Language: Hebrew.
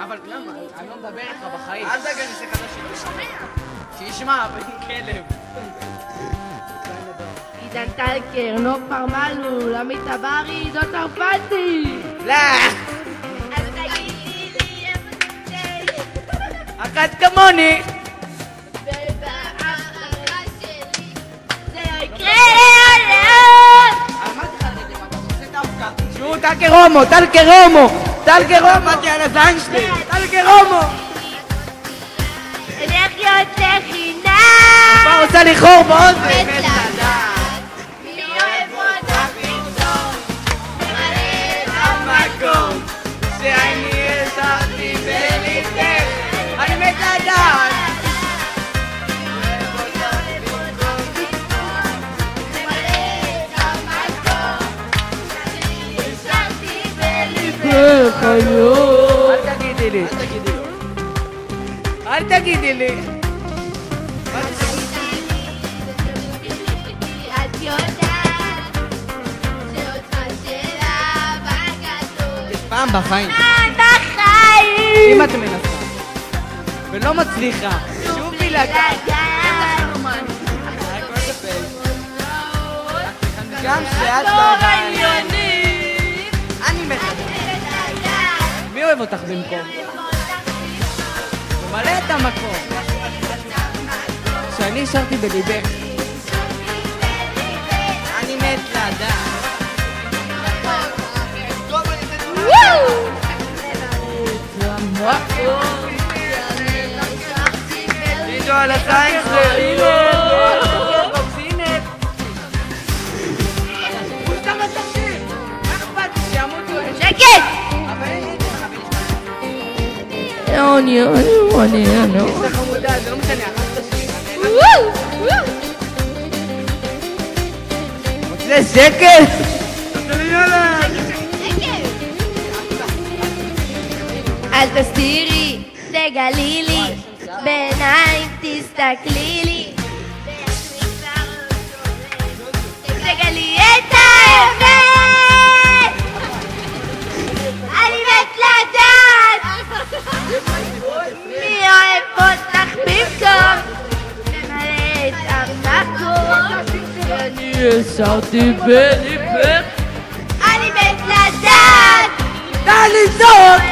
אבל למה? אני לא מדבר איתך בחיים. אל תגיד לי שחדש שלי. שישמע, בן כלב. עידן טלקר, נוף פרמלו, עמית טברי, דוד צרפתי. לא! אז תגידי לי איפה תמצאי. אחת כמוני! ובהבטחה שלי זה לא יקרה לעולם. אמרתי לך, אתה עושה את ההפקה. תשמעו, טלקר הומו! אמרתי על הזין שלי! טלקר הומו! איך יוצא חינם? כבר רוצה לחור באוזן! מת לדעת מי אוהב אותך פתאום ממלא את המקום שאני השארתי בליבך אני מת לדעת אל תגידי לי אל תגידי לי את יודעת שאותך שאלה בגדול פעם בחיים בחיים אם את מנסה ולא מצליחה שוב בלעדיי גם שאת לא אני מת מי אוהב אותך במקום? ממלא את המקום שאני השארתי בליבך אני מת לדעת תגידו על הזין שלי שקט! אני זה חמודה, זה לא משנה, זה שקט! אל תסתירי, תגלי לי, בעיניים תסתכלי לי, תגלי את האמת! אני מת לדעת מי אוהב אותך במקום ממלא את המקום שאני השארתי בליבך אני מת לדעת די לזעוק!